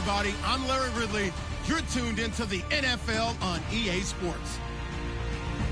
everybody. I'm Larry Ridley. You're tuned into the NFL on EA Sports.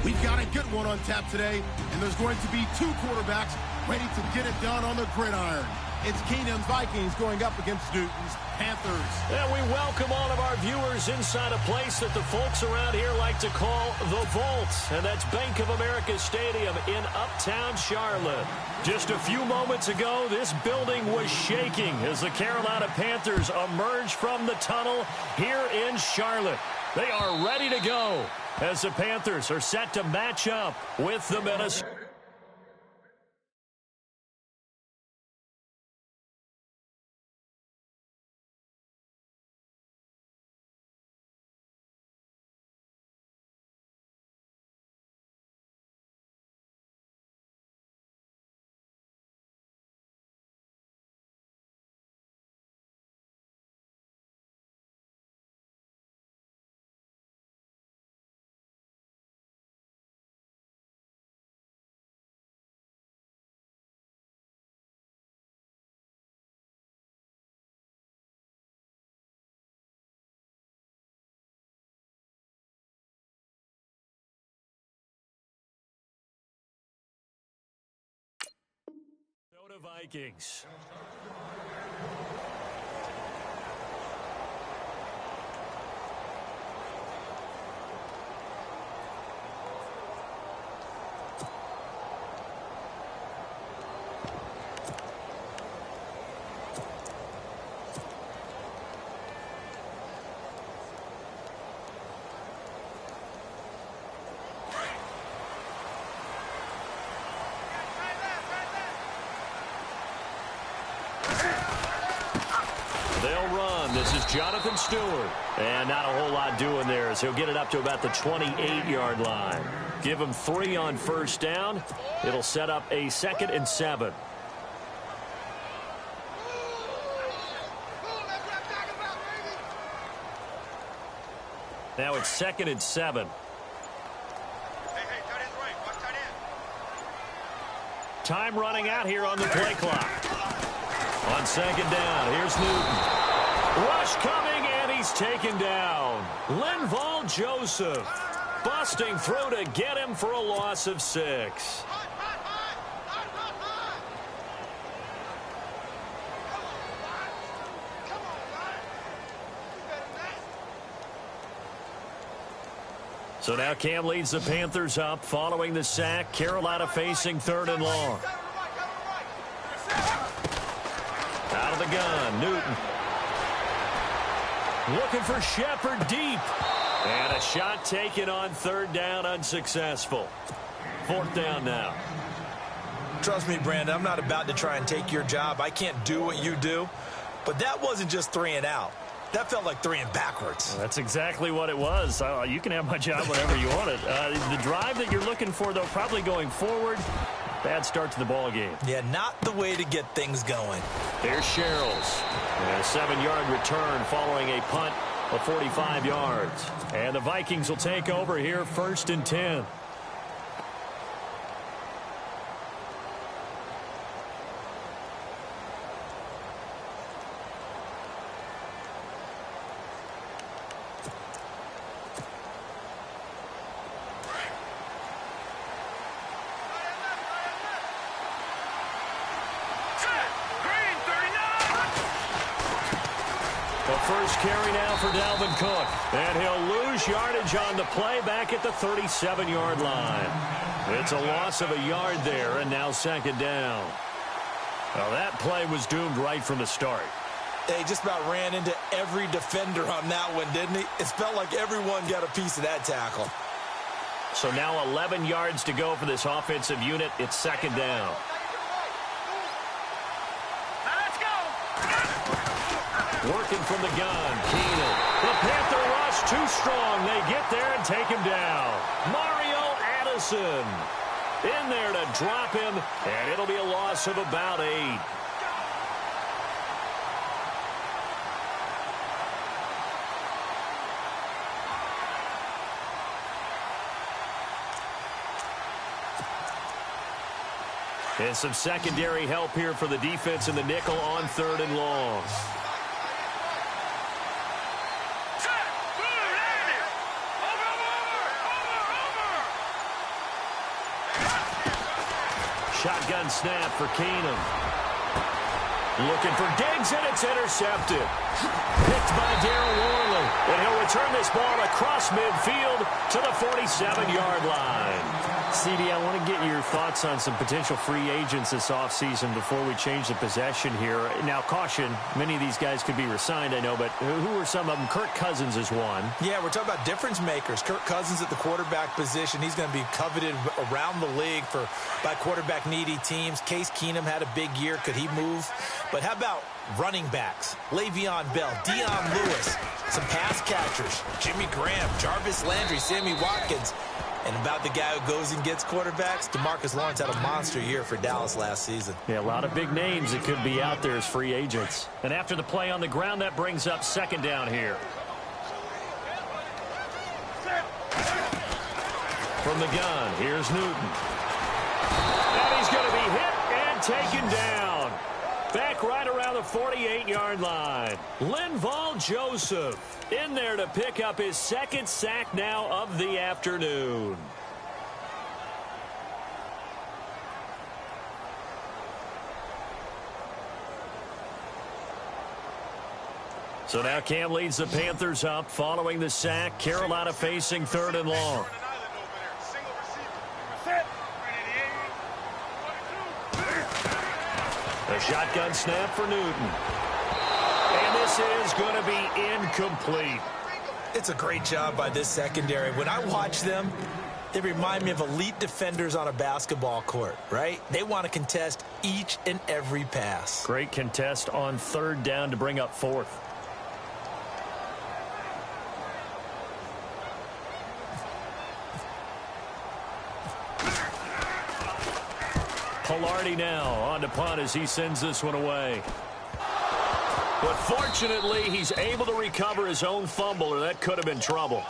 We've got a good one on tap today, and there's going to be two quarterbacks ready to get it done on the gridiron. It's Keenum's Vikings going up against Newton's Panthers. And we welcome all of our viewers inside a place that the folks around here like to call the Vault. And that's Bank of America Stadium in Uptown Charlotte. Just a few moments ago, this building was shaking as the Carolina Panthers emerged from the tunnel here in Charlotte. They are ready to go as the Panthers are set to match up with the Minnesota. Vikings. They'll run. This is Jonathan Stewart. And not a whole lot doing there as he'll get it up to about the 28-yard line. Give him 3 on first down. It'll set up a 2nd and 7. Now it's 2nd and 7. Time running out here on the play clock. On 2nd down, here's Newton. Rush coming, and he's taken down. Linval Joseph busting through to get him for a loss of 6. So now Cam leads the Panthers up following the sack. Carolina facing 3rd and long. Out of the gun, Newton. Looking for Shepard deep. And a shot taken on 3rd down, unsuccessful. 4th down now. Trust me, Brandon, I'm not about to try and take your job. I can't do what you do. But that wasn't just 3 and out. That felt like 3 and backwards. That's exactly what it was. You can have my job whenever you want it. The drive that you're looking for, though, probably going forward. Bad start to the ball game. Yeah, not the way to get things going. There's Sherrills. And a 7-yard return following a punt of 45 yards. And the Vikings will take over here 1st and 10. First carry now for Dalvin Cook. And he'll lose yardage on the play back at the 37-yard line. It's a loss of a yard there, and now 2nd down. Well, that play was doomed right from the start. They just about ran into every defender on that one, didn't he? It felt like everyone got a piece of that tackle. So now 11 yards to go for this offensive unit. It's 2nd down. Working from the gun, Keenum. The Panther rush too strong. They get there and take him down. Mario Addison in there to drop him, and it'll be a loss of about 8. And some secondary help here for the defense in the nickel on 3rd and long. Shotgun snap for Keenum. Looking for Diggs, and it's intercepted. Picked by Darren Worley. And he'll return this ball across midfield to the 47-yard line. CD, I want to get your thoughts on some potential free agents this offseason before we change the possession here. Now, caution, many of these guys could be re-signed, I know, but who are some of them? Kirk Cousins is one. Yeah, we're talking about difference makers. Kirk Cousins at the quarterback position. He's going to be coveted around the league by quarterback-needy teams. Case Keenum had a big year. Could he move? But how about running backs? Le'Veon Bell, Dion Lewis, some pass catchers, Jimmy Graham, Jarvis Landry, Sammy Watkins. And about the guy who goes and gets quarterbacks, DeMarcus Lawrence had a monster year for Dallas last season. Yeah, a lot of big names that could be out there as free agents. And after the play on the ground, that brings up second down here. From the gun, here's Newton. And he's going to be hit and taken down. Back right around the 48-yard line. Linval Joseph in there to pick up his second sack now of the afternoon. So now Cam leads the Panthers up following the sack. Carolina facing third and long. The shotgun snap for Newton. And this is going to be incomplete. It's a great job by this secondary. When I watch them, they remind me of elite defenders on a basketball court, right? They want to contest each and every pass. Great contest on third down to bring up fourth. Palardy now on to punt as he sends this one away. But fortunately, he's able to recover his own fumble, or that could have been trouble.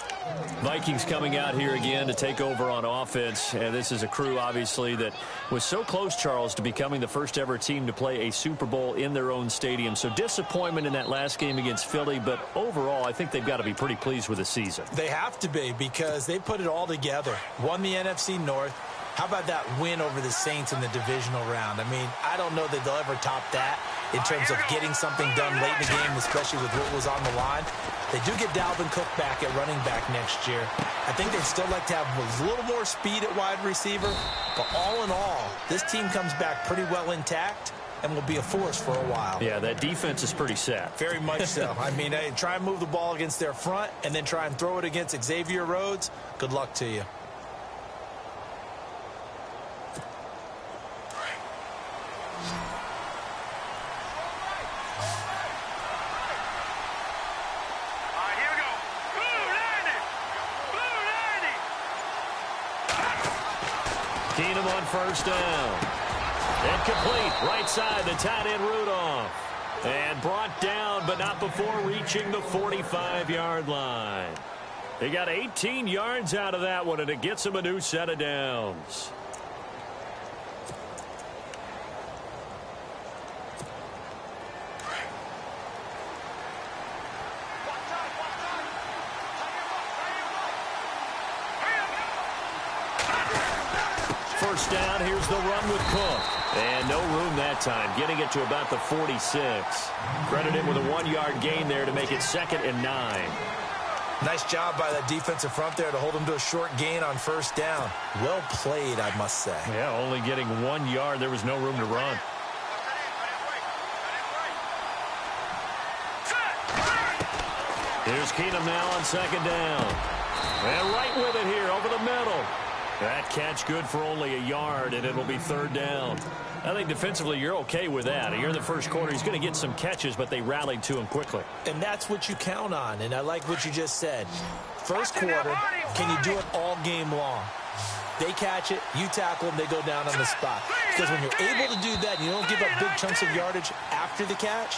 Vikings coming out here again to take over on offense. And this is a crew, obviously, that was so close, Charles, to becoming the first ever team to play a Super Bowl in their own stadium. So disappointment in that last game against Philly, but overall, I think they've got to be pretty pleased with the season. They have to be, because they put it all together. Won the NFC North. How about that win over the Saints in the divisional round? I mean, I don't know that they'll ever top that in terms of getting something done late in the game, especially with what was on the line. They do get Dalvin Cook back at running back next year. I think they'd still like to have a little more speed at wide receiver. But all in all, this team comes back pretty well intact and will be a force for a while. Yeah, that defense is pretty set. Very much so. I mean, try and move the ball against their front and then try and throw it against Xavier Rhodes. Good luck to you. Keenum on first down. Incomplete. Right side, the tight end Rudolph. And brought down, but not before reaching the 45-yard line. They got 18 yards out of that one, and it gets them a new set of downs. First down, here's the run with Cook. And no room that time, getting it to about the 46. Credit him with a 1-yard gain there to make it 2nd and 9. Nice job by that defensive front there to hold him to a short gain on first down. Well played, I must say. Yeah, only getting 1 yard. There was no room to run. Here's Keenum now on second down. And right with it here over the middle. That catch good for only a yard, and it'll be third down. I think defensively you're okay with that. Here in the first quarter, he's going to get some catches, but they rallied to him quickly. And that's what you count on, and I like what you just said. First quarter, can you do it all game long? They catch it, you tackle them, they go down on the spot. Because when you're able to do that, and you don't give up big chunks of yardage after the catch,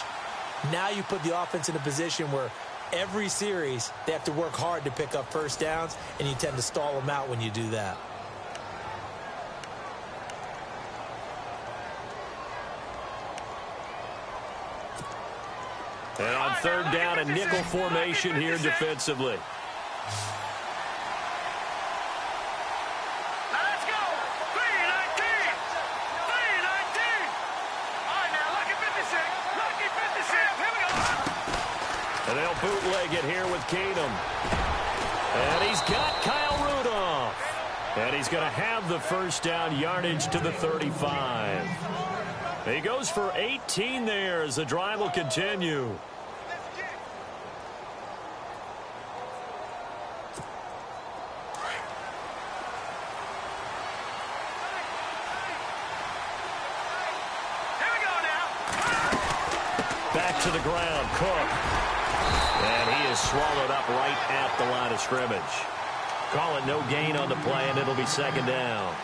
now you put the offense in a position where every series they have to work hard to pick up first downs, and you tend to stall them out when you do that. And on third down, a nickel formation here defensively. Let's go. 3-19. And they'll bootleg it here with Keenum. And he's got Kyle Rudolph. And he's going to have the first down, yardage to the 35. He goes for 18 there as the drive will continue. Back to the ground, Cook. And he is swallowed up right at the line of scrimmage. Call it no gain on the play, and it'll be second down.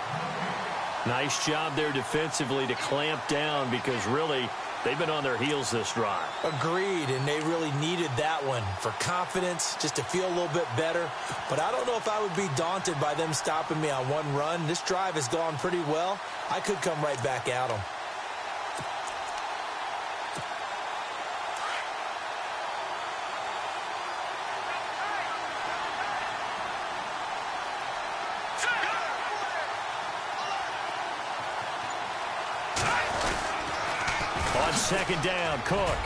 Nice job there defensively to clamp down because really they've been on their heels this drive. Agreed, and they really needed that one for confidence, just to feel a little bit better. But I don't know if I would be daunted by them stopping me on one run. This drive has gone pretty well. I could come right back at them. On second down, Cook.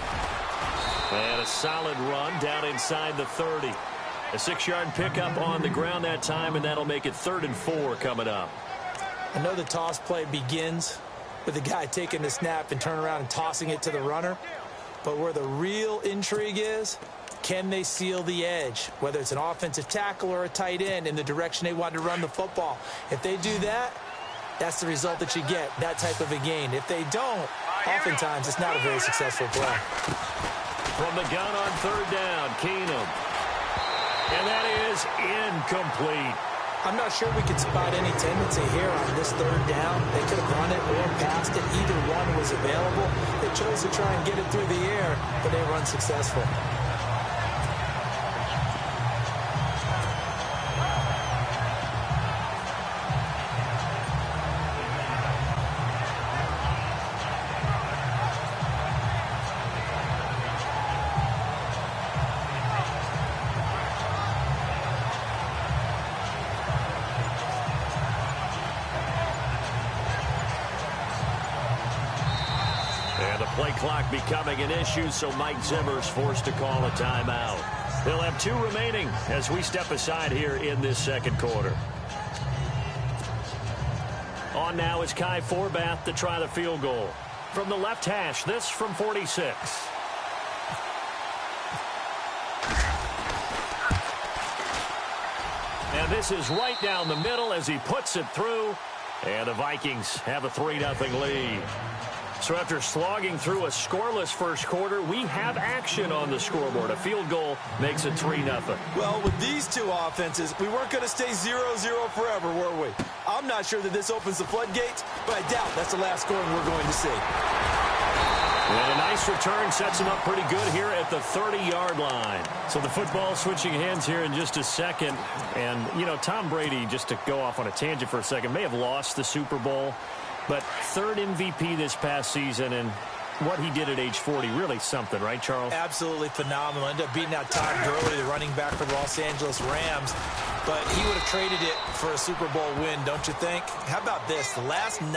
And a solid run down inside the 30. A 6-yard pickup on the ground that time, and that'll make it 3rd and 4 coming up. I know the toss play begins with the guy taking the snap and turning around and tossing it to the runner. But where the real intrigue is, can they seal the edge, whether it's an offensive tackle or a tight end, in the direction they want to run the football? If they do that, that's the result that you get, that type of a gain. If they don't, oftentimes it's not a very successful play. From the gun on 3rd down, Keenum. And that is incomplete. I'm not sure we could spot any tendency here on this 3rd down. They could have run it or passed it. Either one was available. They chose to try and get it through the air, but they were unsuccessful. Play clock becoming an issue, so Mike Zimmer's forced to call a timeout. They'll have 2 remaining as we step aside here in this second quarter. On now is Kai Forbath to try the field goal. From the left hash, this from 46. And this is right down the middle as he puts it through. And the Vikings have a 3-0 lead. So after slogging through a scoreless first quarter, we have action on the scoreboard. A field goal makes it 3-0. Well, with these two offenses, we weren't going to stay 0-0 forever, were we? I'm not sure that this opens the floodgates, but I doubt that's the last scoring we're going to see. And a nice return sets him up pretty good here at the 30-yard line. So the football switching hands here in just a second. And, you know, Tom Brady, just to go off on a tangent for a second, may have lost the Super Bowl. But 3rd MVP this past season, and what he did at age 40, really something, right, Charles? Absolutely phenomenal. Ended up beating out Todd Gurley, the running back for the Los Angeles Rams. But he would have traded it for a Super Bowl win, don't you think? How about this? The last 9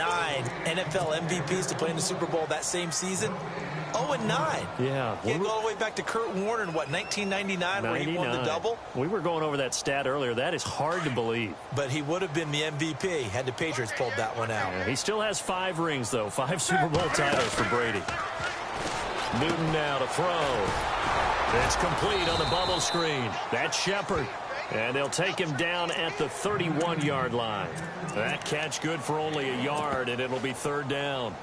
NFL MVPs to play in the Super Bowl that same season, 0-9. Yeah. Can't go all the way back to Kurt Warner in, what, 1999, where he won the double? We were going over that stat earlier. That is hard to believe. But he would have been the MVP had the Patriots pulled that one out. Yeah, he still has 5 rings, though. 5 Super Bowl titles for Brady. Newton now to throw. It's complete on the bubble screen. That's Shepard. And they'll take him down at the 31-yard line. That catch good for only a yard, and it'll be 3rd down.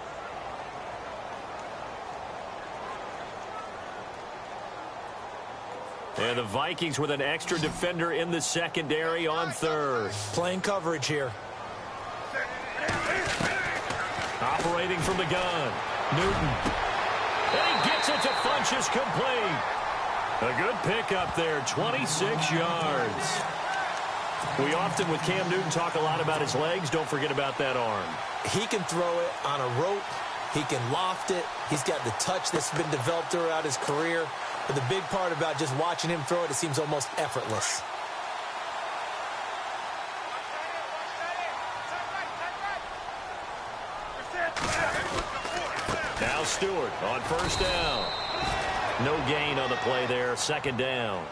And the Vikings with an extra defender in the secondary on 3rd. Playing coverage here. Operating from the gun. Newton. And he gets it to Funchess complete. A good pickup there, 26 yards. We often, with Cam Newton, talk a lot about his legs. Don't forget about that arm. He can throw it on a rope. He can loft it. He's got the touch that's been developed throughout his career. But the big part about just watching him throw it, it seems almost effortless. Now Stewart on 1st down. No gain on the play there. Second down.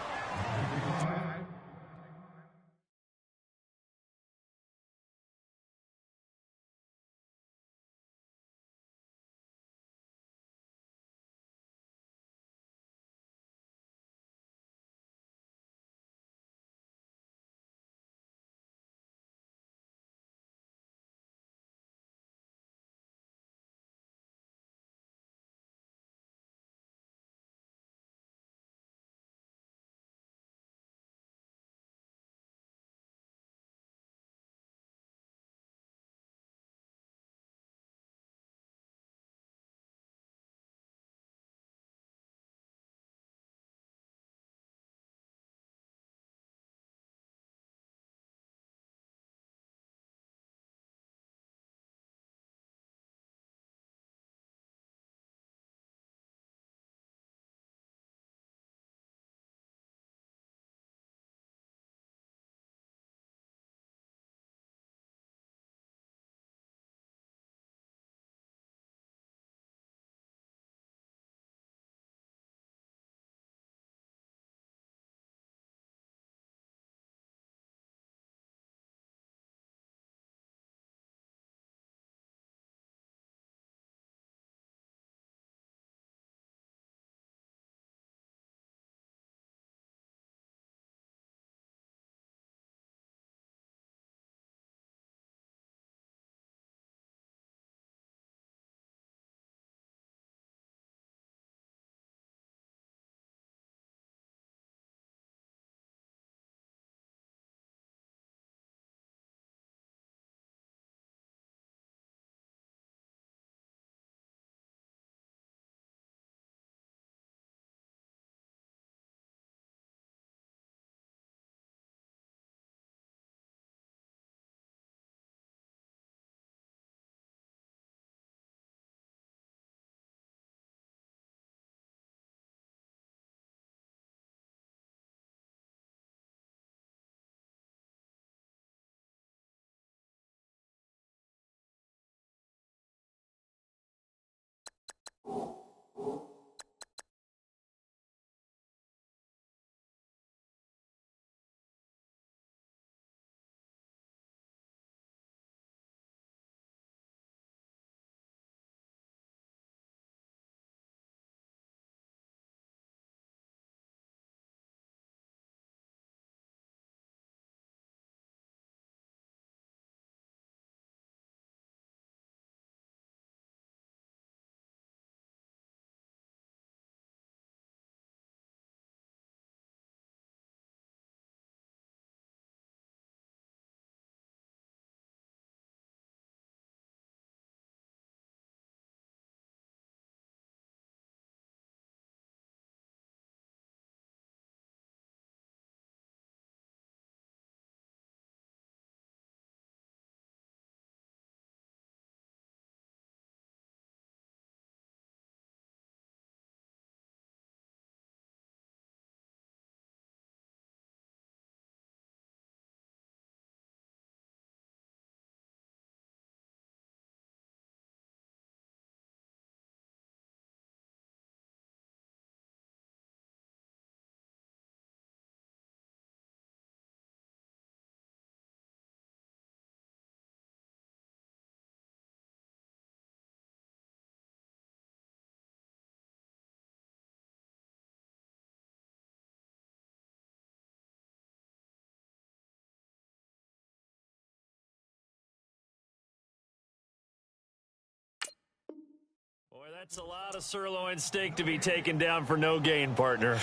Boy, that's a lot of sirloin steak to be taken down for no gain, partner.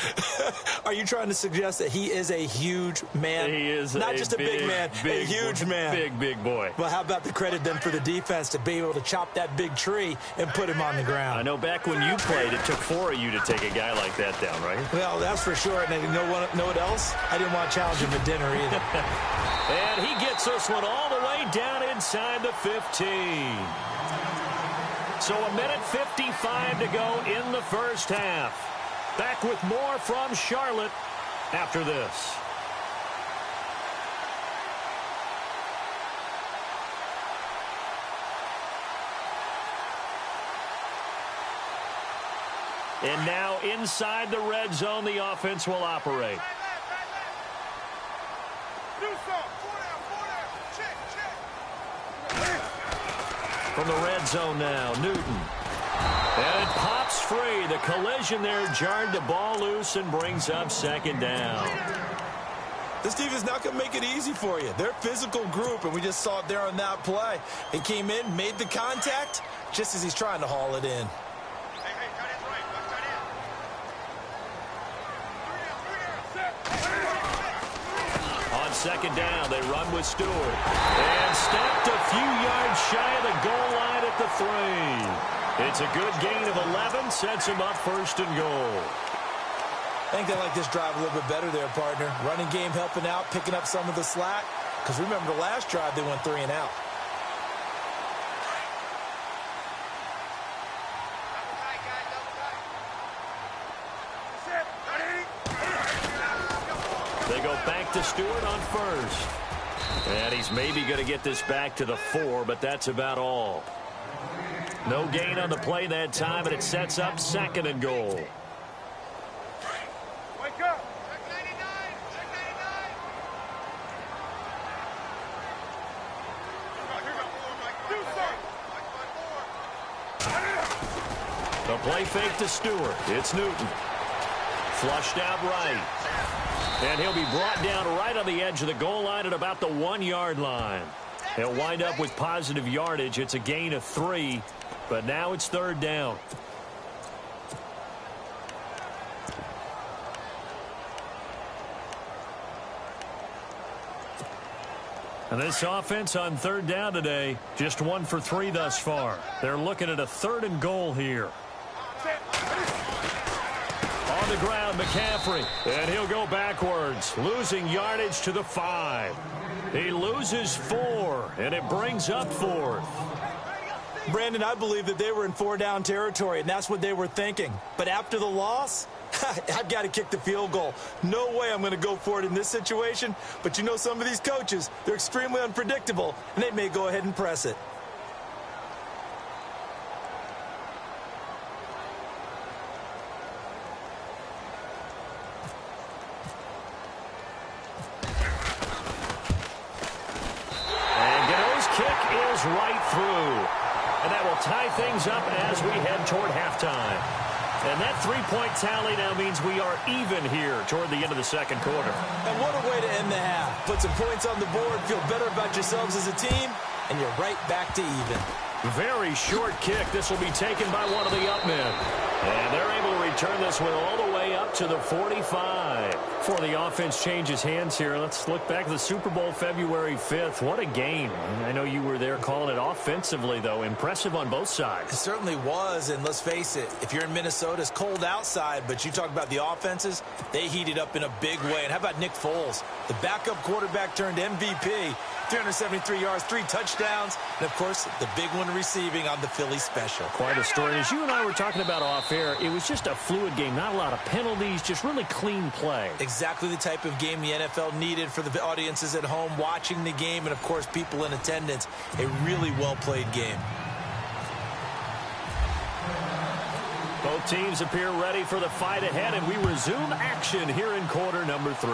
Are you trying to suggest that he is a huge man? He is not just a big man, a huge man. Big boy. Well, how about the credit then for the defense to be able to chop that big tree and put him on the ground? I know back when you played, it took 4 of you to take a guy like that down, right? Well, that's for sure. And you know what else? I didn't want to challenge him at dinner either. And he gets this one all the way down inside the 15. So 1:55 to go in the first half. Back with more from Charlotte after this. And now inside the red zone, the offense will operate. From the red zone now, Newton. And it pops free. The collision there jarred the ball loose and brings up second down. This team is not going to make it easy for you. They're a physical group, and we just saw it there on that play. He came in, made the contact, just as he's trying to haul it in. On second down, they run with Stewart. And stopped a few yards shy of the goal line at the 3. It's a good gain of 11, sets him up first and goal. I think they like this drive a little bit better there, partner. Running game helping out, picking up some of the slack. Because remember, the last drive, they went 3 and out. They go back to Stewart on first. And he's maybe going to get this back to the 4, but that's about all. No gain on the play that time, and it sets up second and goal. Wake up! The play fake to Stewart. It's Newton. Flushed out right. And he'll be brought down right on the edge of the goal line at about the 1-yard line. He'll wind up with positive yardage. It's a gain of 3, but now it's third down. And this offense on third down today, just 1 for 3 thus far. They're looking at a 3rd and goal here. On the ground, McCaffrey, and he'll go backwards, losing yardage to the 5. He loses 4, and it brings up 4th. Brandon, I believe that they were in 4-down territory, and that's what they were thinking. But after the loss, I've got to kick the field goal. No way I'm going to go for it in this situation. But you know, some of these coaches, they're extremely unpredictable, and they may go ahead and press it. Right through. And that will tie things up as we head toward halftime. And that 3-point tally now means we are even here toward the end of the second quarter. And what a way to end the half. Put some points on the board, feel better about yourselves as a team, and you're right back to even. Very short kick. This will be taken by one of the up men. And they're able to return this one all the way up to the 45. Before the offense changes hands here, let's look back at the Super Bowl February 5th. What a game. I know you were there calling it offensively, though. Impressive on both sides. It certainly was, and let's face it, if you're in Minnesota, it's cold outside, but you talk about the offenses, they heated up in a big way. And how about Nick Foles? The backup quarterback turned MVP. 373 yards, 3 touchdowns, and, of course, the big one receiving on the Philly special. Quite a story. As you and I were talking about off air, it was just a fluid game. Not a lot of penalties, just really clean play. Exactly the type of game the NFL needed for the audiences at home watching the game and, of course, people in attendance. A really well-played game. Both teams appear ready for the fight ahead, and we resume action here in quarter number 3.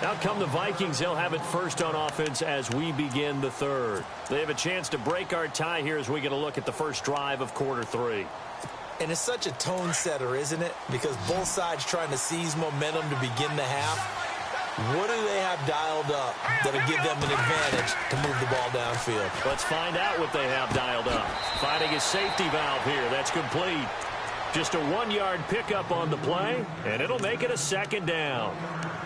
Out come the Vikings. They'll have it first on offense as we begin the third. They have a chance to break our tie here as we get a look at the first drive of quarter 3. And it's such a tone setter, isn't it? Because both sides trying to seize momentum to begin the half. What do they have dialed up that'll give them an advantage to move the ball downfield? Let's find out what they have dialed up. Finding a safety valve here. That's complete. Just a 1-yard pickup on the play, and it'll make it a second down.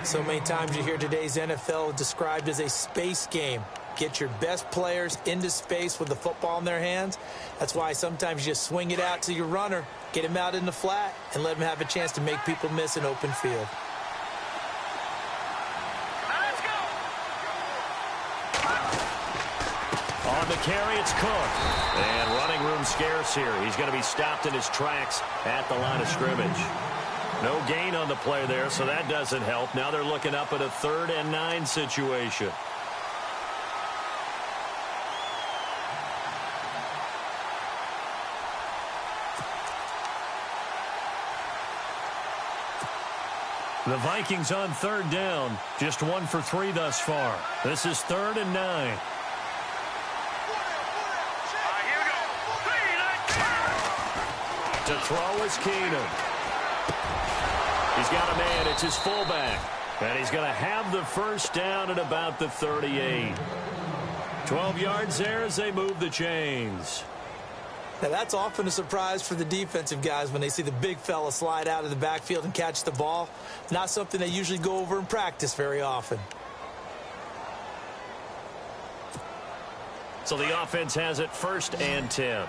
So many times you hear today's NFL described as a space game. Get your best players into space with the football in their hands. That's why sometimes you just swing it out to your runner, get him out in the flat, and let him have a chance to make people miss an open field. On the carry, it's Cook. And running room scarce here. He's going to be stopped in his tracks at the line of scrimmage. No gain on the play there, so that doesn't help. Now they're looking up at a 3rd and 9 situation. The Vikings on third down. Just 1 for 3 thus far. This is 3rd and 9. To throw is Keenum. He's got a man. It's his fullback. And he's going to have the first down at about the 38. 12 yards there as they move the chains. Now, that's often a surprise for the defensive guys when they see the big fella slide out of the backfield and catch the ball. Not something they usually go over in practice very often. So the offense has it 1st and 10.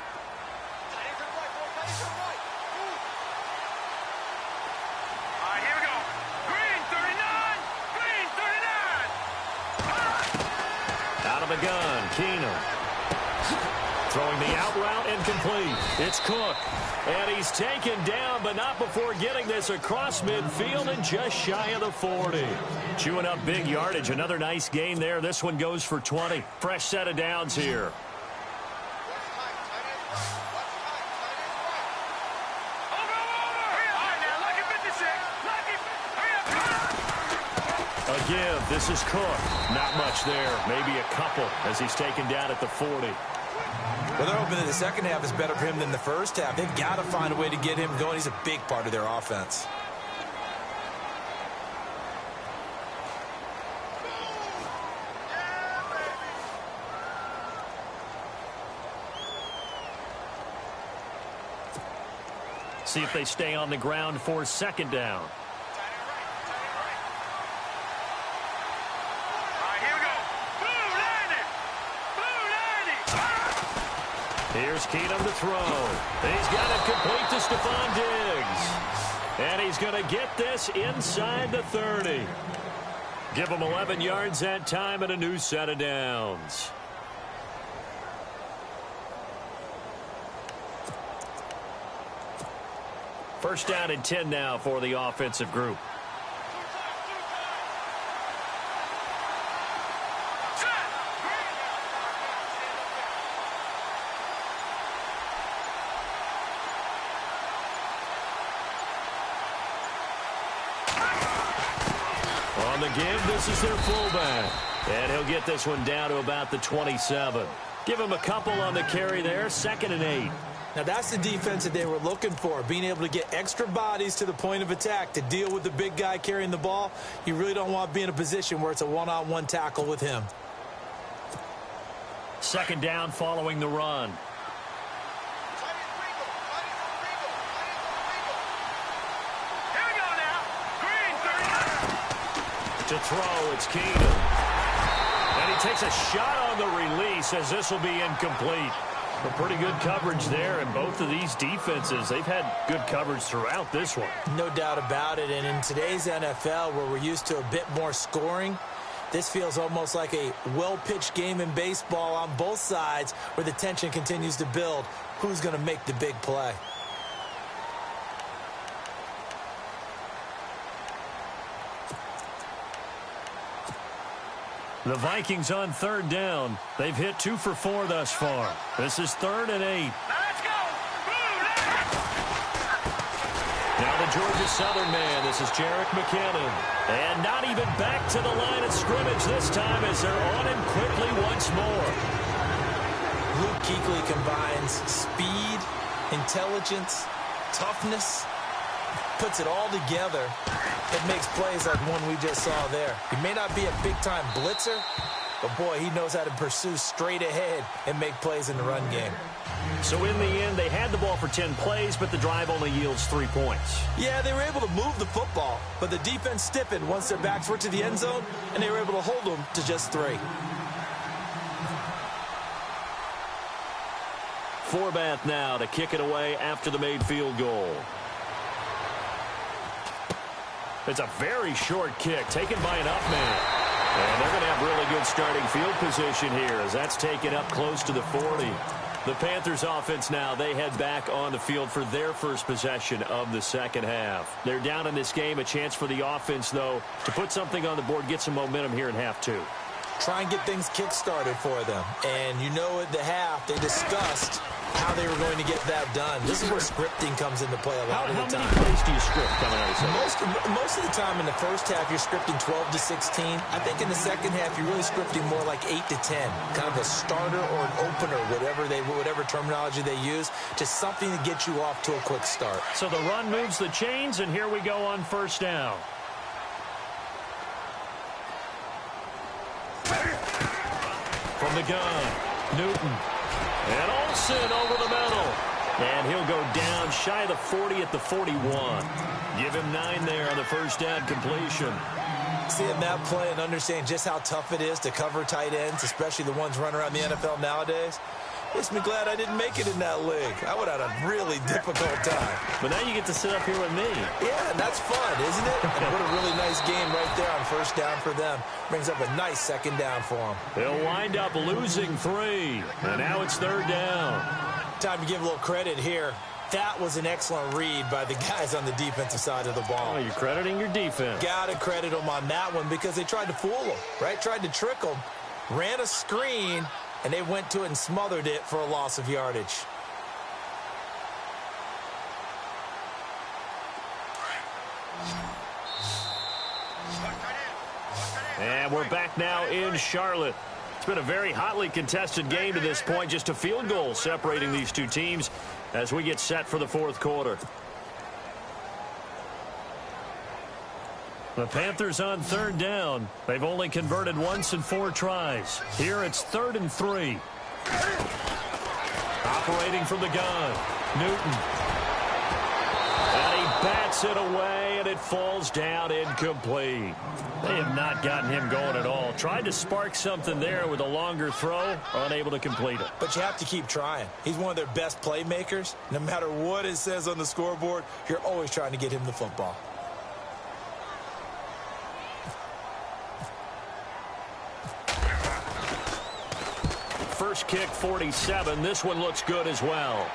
The gun, Keenum. Throwing the out route incomplete. It's Cook. And he's taken down, but not before getting this across midfield and just shy of the 40. Chewing up big yardage. Another nice gain there. This one goes for 20. Fresh set of downs here. A give. This is Cook. Not much there. Maybe a couple as he's taken down at the 40. Well, they're hoping that the second half is better for him than the first half. They've got to find a way to get him going. He's a big part of their offense. See if they stay on the ground for 2nd down. Here's Keenum to throw. He's got it complete to Stephon Diggs. And he's going to get this inside the 30. Give him 11 yards that time and a new set of downs. First down and 10 now for the offensive group. On the give, this is their fullback. And he'll get this one down to about the 27. Give him a couple on the carry there. 2nd and 8. Now, that's the defense that they were looking for, being able to get extra bodies to the point of attack to deal with the big guy carrying the ball. You really don't want to be in a position where it's a one-on-one tackle with him. 2nd down following the run. To throw, it's Keenum. And he takes a shot on the release as this will be incomplete. But pretty good coverage there, and both of these defenses, they've had good coverage throughout this one. No doubt about it, and in today's NFL, where we're used to a bit more scoring, this feels almost like a well-pitched game in baseball on both sides where the tension continues to build. Who's going to make the big play? The Vikings on 3rd down. They've hit 2 for 4 thus far. This is 3rd and 8. Let's go! Now the Georgia Southern man. This is Jerick McKinnon. And not even back to the line of scrimmage this time as they're on him quickly once more. Luke Kuechly combines speed, intelligence, toughness, puts it all together. It makes plays like one we just saw there. He may not be a big-time blitzer, but, boy, he knows how to pursue straight ahead and make plays in the run game. So in the end, they had the ball for 10 plays, but the drive only yields 3 points. Yeah, they were able to move the football, but the defense stiffened once their backs were to the end zone, and they were able to hold them to just 3. Forbath now to kick it away after the made field goal. It's a very short kick taken by an up man. And they're going to have really good starting field position here as that's taken up close to the 40. The Panthers offense now, they head back on the field for their first possession of the second half. They're down in this game. A chance for the offense, though, to put something on the board, get some momentum here in half 2. Try and get things kick-started for them. And you know at the half, they discussed how they were going to get that done. This is where scripting comes into play a lot of the time. How many plays do you script coming out of the Most of the time in the first half, you're scripting 12 to 16. I think in the second half, you're really scripting more like 8 to 10. Kind of a starter or an opener, whatever terminology they use, just something to get you off to a quick start. So the run moves the chains, and here we go on first down. From the gun, Newton. And Olsen over the middle. And he'll go down shy of the 40 at the 41. Give him 9 there on the first down completion. Seeing that play and understanding just how tough it is to cover tight ends, especially the ones running around the NFL nowadays, makes me glad I didn't make it in that league. I would have had a really difficult time. But now you get to sit up here with me. Yeah, and that's fun, isn't it? And what a really nice game right there on first down for them. Brings up a nice second down for them. They'll wind up losing 3. And now it's third down. Time to give a little credit here. That was an excellent read by the guys on the defensive side of the ball. Oh, you're crediting your defense. Got to credit them on that one because they tried to fool them, right? Tried to trick them. Ran a screen, and they went to it and smothered it for a loss of yardage. And we're back now in Charlotte. It's been a very hotly contested game to this point. Just a field goal separating these two teams as we get set for the fourth quarter. The Panthers on third down. They've only converted once in 4 tries. Here it's 3rd and 3. Operating from the gun, Newton. And he bats it away, and it falls down incomplete. They have not gotten him going at all. Tried to spark something there with a longer throw, unable to complete it. But you have to keep trying. He's one of their best playmakers. No matter what it says on the scoreboard, you're always trying to get him the football. First kick, 47. This one looks good as well.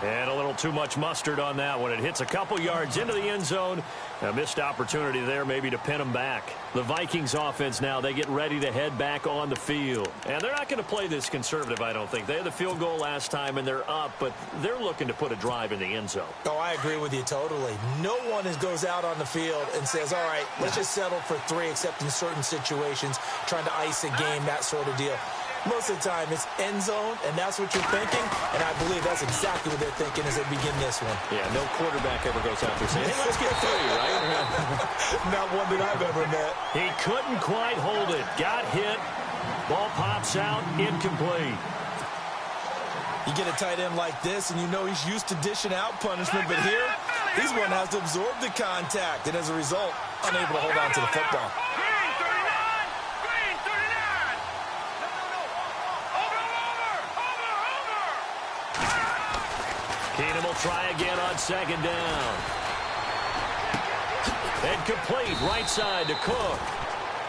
And a little too much mustard on that one. It hits a couple yards into the end zone. A missed opportunity there maybe to pin them back. The Vikings offense now, they get ready to head back on the field. And they're not going to play this conservative, I don't think. They had the field goal last time, and they're up, but they're looking to put a drive in the end zone. Oh, I agree with you totally. No one goes out on the field and says, all right, let's just settle for 3, except in certain situations, trying to ice a game, that sort of deal. Most of the time, it's end zone, and that's what you're thinking, and I believe that's exactly what they're thinking as they begin this one. Yeah, no quarterback ever goes out there saying, hey, let's get 3, right? Not one that I've ever met. He couldn't quite hold it. Got hit. Ball pops out, incomplete. You get a tight end like this, and you know he's used to dishing out punishment, but here, he's one that has to absorb the contact, and as a result, unable to hold on to the football. Keenum will try again on second down. And complete right side to Cook.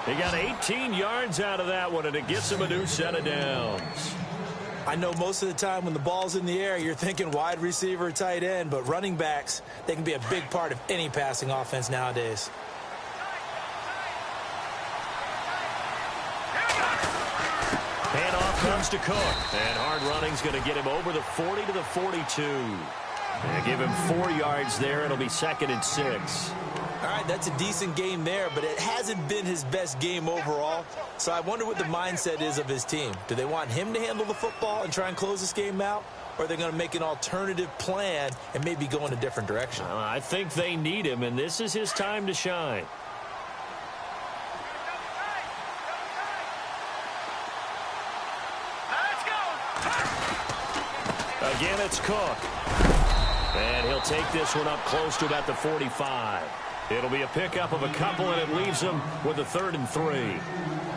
He got 18 yards out of that one, and it gets him a new set of downs. I know most of the time when the ball's in the air, you're thinking wide receiver, tight end, but running backs, they can be a big part of any passing offense nowadays. Handoff comes to Cook, and hard running's going to get him over the 40 to the 42. And give him 4 yards there. It'll be 2nd and 6. All right, that's a decent game there, but it hasn't been his best game overall. So I wonder what the mindset is of his team. Do they want him to handle the football and try and close this game out? Or are they going to make an alternative plan and maybe go in a different direction? I think they need him, and this is his time to shine. Again, it's Cook. And he'll take this one up close to about the 45. It'll be a pickup of a couple, and it leaves him with a 3rd and 3.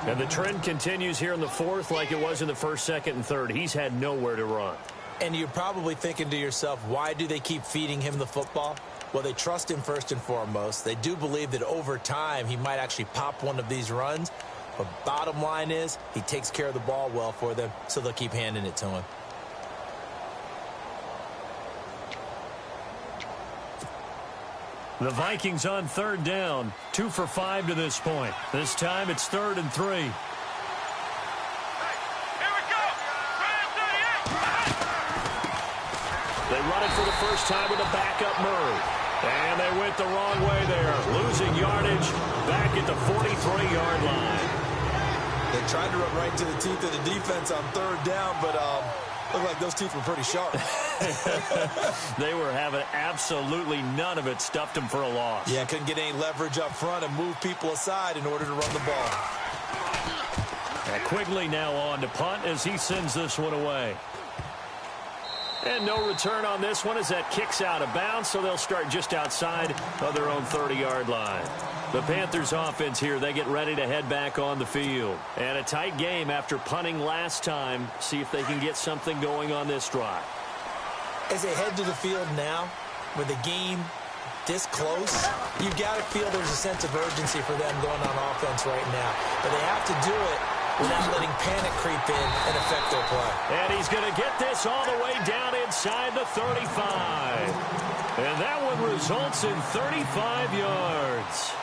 And the trend continues here in the 4th like it was in the 1st, 2nd, and 3rd. He's had nowhere to run. And you're probably thinking to yourself, why do they keep feeding him the football? Well, they trust him first and foremost. They do believe that over time he might actually pop one of these runs. But bottom line is he takes care of the ball well for them, so they'll keep handing it to him. The Vikings on 3rd down, 2 for 5 to this point. This time it's 3rd and 3. Hey, here we go. 3rd and 38. They run it for the first time with a backup Murray. And they went the wrong way there. Losing yardage back at the 43-yard line. They tried to run right to the teeth of the defense on third down, but looked like those teeth were pretty sharp. They were having absolutely none of it. Stuffed them for a loss. Yeah, couldn't get any leverage up front and move people aside in order to run the ball. And Quigley now on to punt as he sends this one away. And no return on this one as that kicks out of bounds, so they'll start just outside of their own 30-yard line. The Panthers offense here, they get ready to head back on the field. And a tight game after punting last time. See if they can get something going on this drive. As they head to the field now, with the game this close, you've got to feel there's a sense of urgency for them going on offense right now. But they have to do it without letting panic creep in and affect their play. And he's going to get this all the way down inside the 35. And that one results in 35 yards.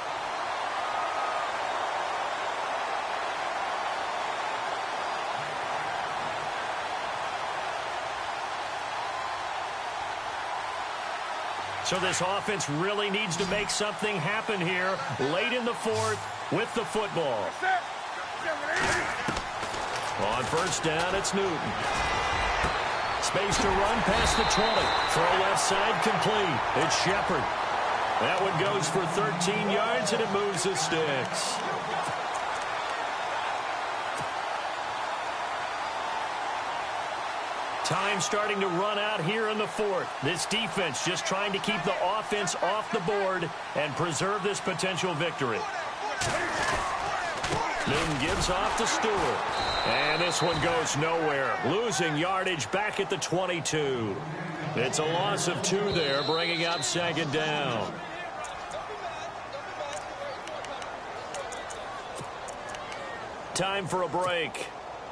So this offense really needs to make something happen here late in the fourth with the football. On first down, it's Newton. Space to run past the 20. Throw left side complete. It's Shepard. That one goes for 13 yards, and it moves the sticks. Time starting to run out here in the fourth. This defense just trying to keep the offense off the board and preserve this potential victory. Newton gives off to Stewart. And this one goes nowhere. Losing yardage back at the 22. It's a loss of 2 there, bringing up second down. Time for a break.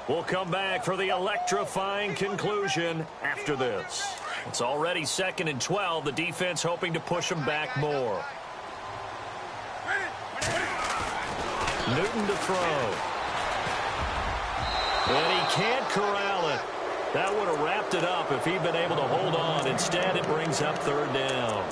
We'll come back for the electrifying conclusion after this. It's already 2nd and 12. The defense hoping to push them back more. Newton to throw. And he can't corral it. That would have wrapped it up if he'd been able to hold on. Instead, it brings up 3rd down.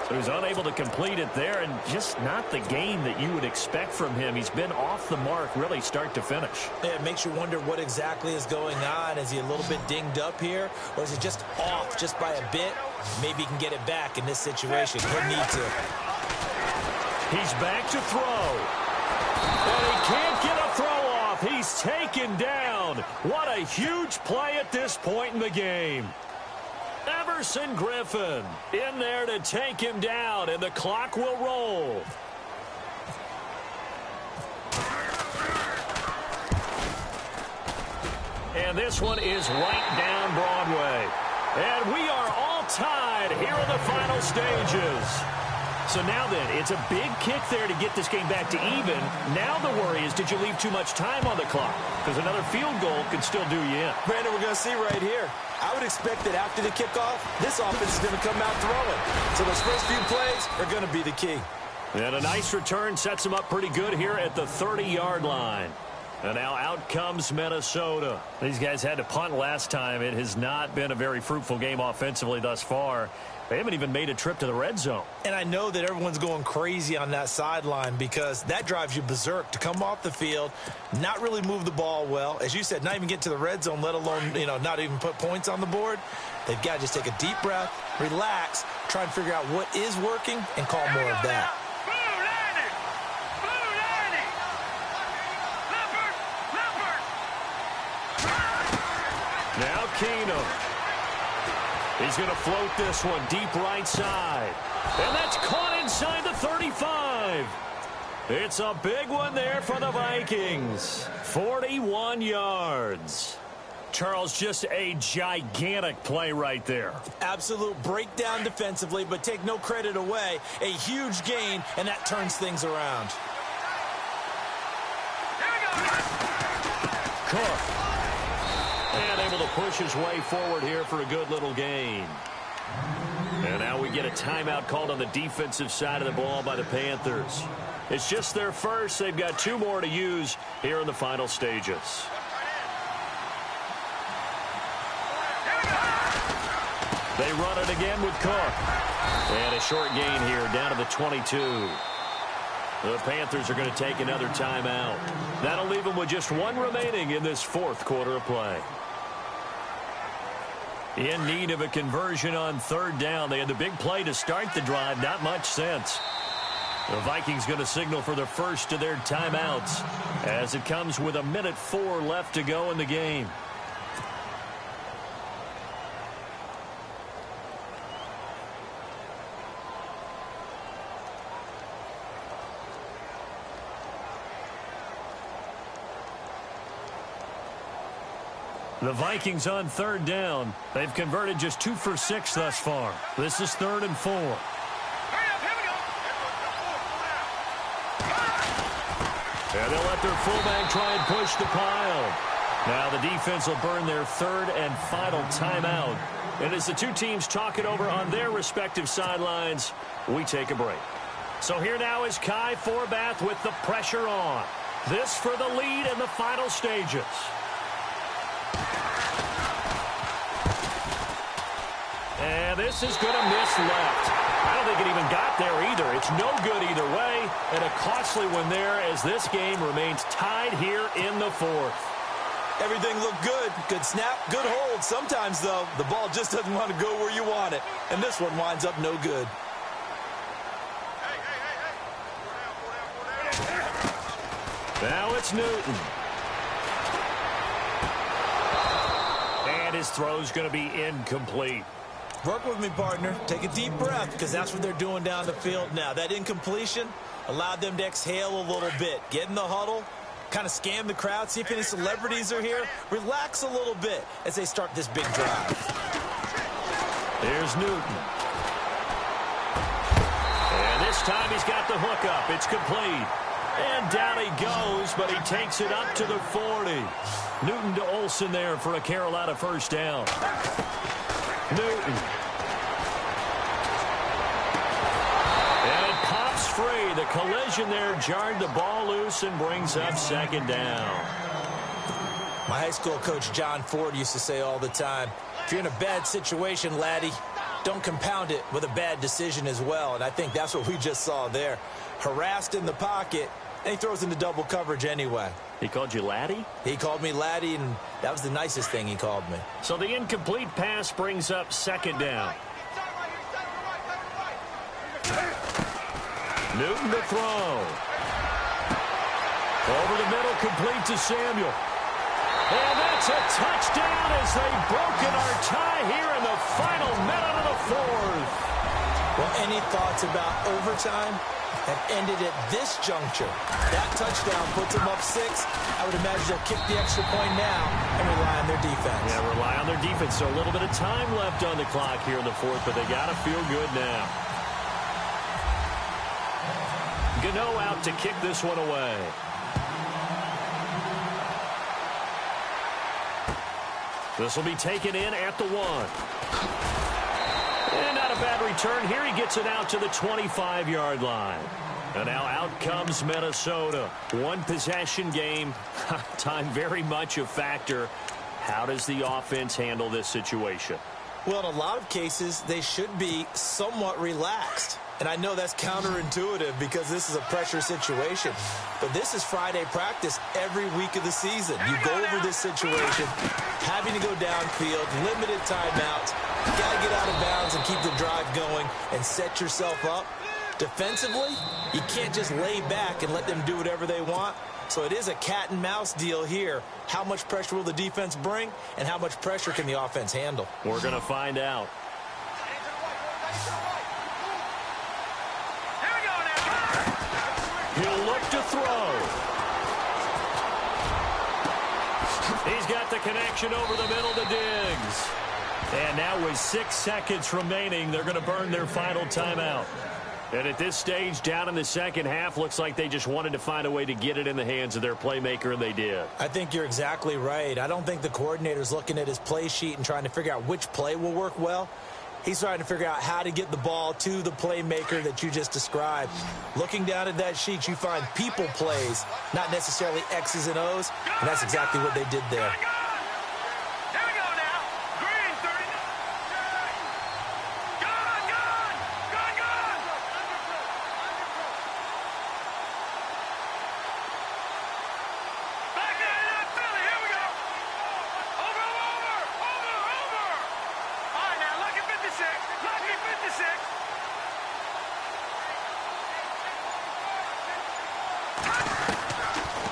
So he's unable to complete it there, and just not the game that you would expect from him. He's been off the mark really start to finish. Yeah, it makes you wonder what exactly is going on. Is he a little bit dinged up here, or is it just off just by a bit? Maybe he can get it back in this situation. He'll need to. He's back to throw. And he can't get a throw off. He's taken down. What a huge play at this point in the game. Everson Griffin in there to take him down, and the clock will roll. And this one is right down Broadway. And we are all tied here in the final stages. So now then, it's a big kick there to get this game back to even. Now the worry is, did you leave too much time on the clock? Because another field goal could still do you in. Brandon, we're going to see right here. I would expect that after the kickoff, this offense is going to come out throwing. So those first few plays are going to be the key. And a nice return sets them up pretty good here at the 30-yard line. And now out comes Minnesota. These guys had to punt last time. It has not been a very fruitful game offensively thus far. They haven't even made a trip to the red zone. And I know that everyone's going crazy on that sideline because that drives you berserk to come off the field, not really move the ball well. As you said, not even get to the red zone, let alone, not even put points on the board. They've got to just take a deep breath, relax, try and figure out what is working, and call more of that. Now Keenum. He's going to float this one deep right side. And that's caught inside the 35. It's a big one there for the Vikings. 41 yards. Charles, just a gigantic play right there. Absolute breakdown defensively, but take no credit away. A huge gain, and that turns things around. Cook. And able to push his way forward here for a good little gain. And now we get a timeout called on the defensive side of the ball by the Panthers. It's just their first. They've got 2 more to use here in the final stages. They run it again with Cook. And a short gain here down to the 22. The Panthers are going to take another timeout. That'll leave them with just one remaining in this fourth quarter of play. In need of a conversion on third down. They had the big play to start the drive. Not much sense. The Vikings going to signal for the first of their timeouts as it comes with 1:04 left to go in the game. The Vikings on third down. They've converted just 2 for 6 thus far. This is 3rd and 4. And they'll let their fullback try and push the pile. Now the defense will burn their 3rd and final timeout. And as the two teams talk it over on their respective sidelines, we take a break. So here now is Kai Forbath with the pressure on. This for the lead in the final stages. And this is going to miss left. I don't think it even got there either. It's no good either way, and a costly one there as this game remains tied here in the fourth. Everything looked good. Good snap, good hold. Sometimes, though, the ball just doesn't want to go where you want it. And this one winds up no good. Now it's Newton. And his throw's going to be incomplete. Work with me, partner. Take a deep breath, because that's what they're doing down the field now. That incompletion allowed them to exhale a little bit. Get in the huddle, kind of scan the crowd, see if any celebrities are here. Relax a little bit as they start this big drive. There's Newton. And this time he's got the hook up. It's complete. And down he goes, but he takes it up to the 40. Newton to Olsen there for a Carolina first down. Newton. And it pops free. The collision there jarred the ball loose and brings up second down. My high school coach John Ford used to say all the time, if you're in a bad situation, laddie, don't compound it with a bad decision as well. And I think that's what we just saw there. Harassed in the pocket, and he throws into double coverage anyway. He called you laddie? He called me laddie, and that was the nicest thing he called me. So the incomplete pass brings up second down. Newton to throw. Over the middle, complete to Samuel. And that's a touchdown as they've broken our tie here in the final minute of the fourth. Well, any thoughts about overtime have ended at this juncture? That touchdown puts them up 6. I would imagine they'll kick the extra point now and rely on their defense. Yeah, rely on their defense. So a little bit of time left on the clock here in the fourth, but they got to feel good now. Gano out to kick this one away. This will be taken in at the 1. And not a bad return. Here he gets it out to the 25-yard line. And now out comes Minnesota. One possession game. Time very much a factor. How does the offense handle this situation? Well, in a lot of cases, they should be somewhat relaxed. And I know that's counterintuitive because this is a pressure situation. But this is Friday practice every week of the season. You go over this situation, having to go downfield, limited timeouts. You got to get out of bounds and keep the drive going and set yourself up. Defensively, you can't just lay back and let them do whatever they want. So it is a cat and mouse deal here. How much pressure will the defense bring, and how much pressure can the offense handle? We're going to find out. He'll look to throw. He's got the connection over the middle to Diggs. And now with 6 seconds remaining, they're going to burn their final timeout. And at this stage, down in the second half, looks like they just wanted to find a way to get it in the hands of their playmaker, and they did. I think you're exactly right. I don't think the coordinator's looking at his play sheet and trying to figure out which play will work well. He's trying to figure out how to get the ball to the playmaker that you just described. Looking down at that sheet, you find people plays, not necessarily X's and O's, and that's exactly what they did there.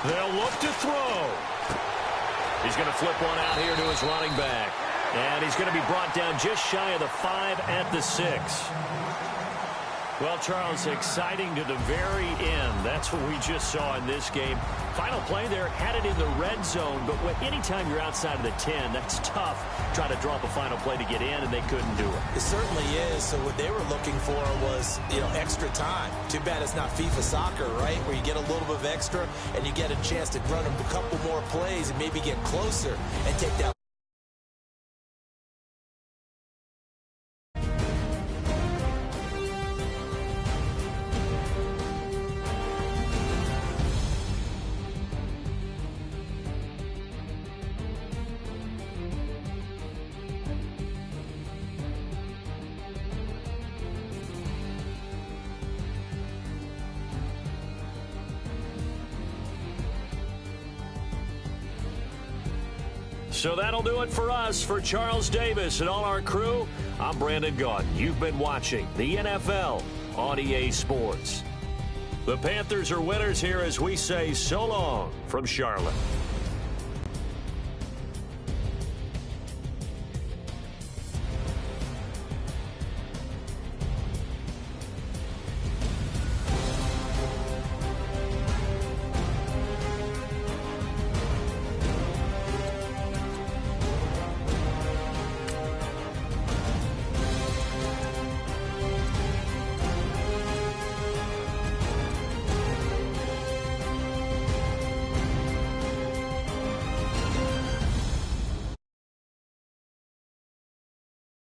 They'll look to throw. He's going to flip one out here to his running back. And he's going to be brought down just shy of the 5 at the 6. Well, Charles, exciting to the very end. That's what we just saw in this game. Final play there, had it in the red zone, but anytime you're outside of the 10, that's tough trying to drop a final play to get in, and they couldn't do it. It certainly is. So what they were looking for was, extra time. Too bad it's not FIFA soccer, right, where you get a little bit of extra and you get a chance to run a couple more plays and maybe get closer and take that. So that'll do it for us. For Charles Davis and all our crew, I'm Brandon Gaudin. You've been watching the NFL on EA Sports. The Panthers are winners here as we say so long from Charlotte.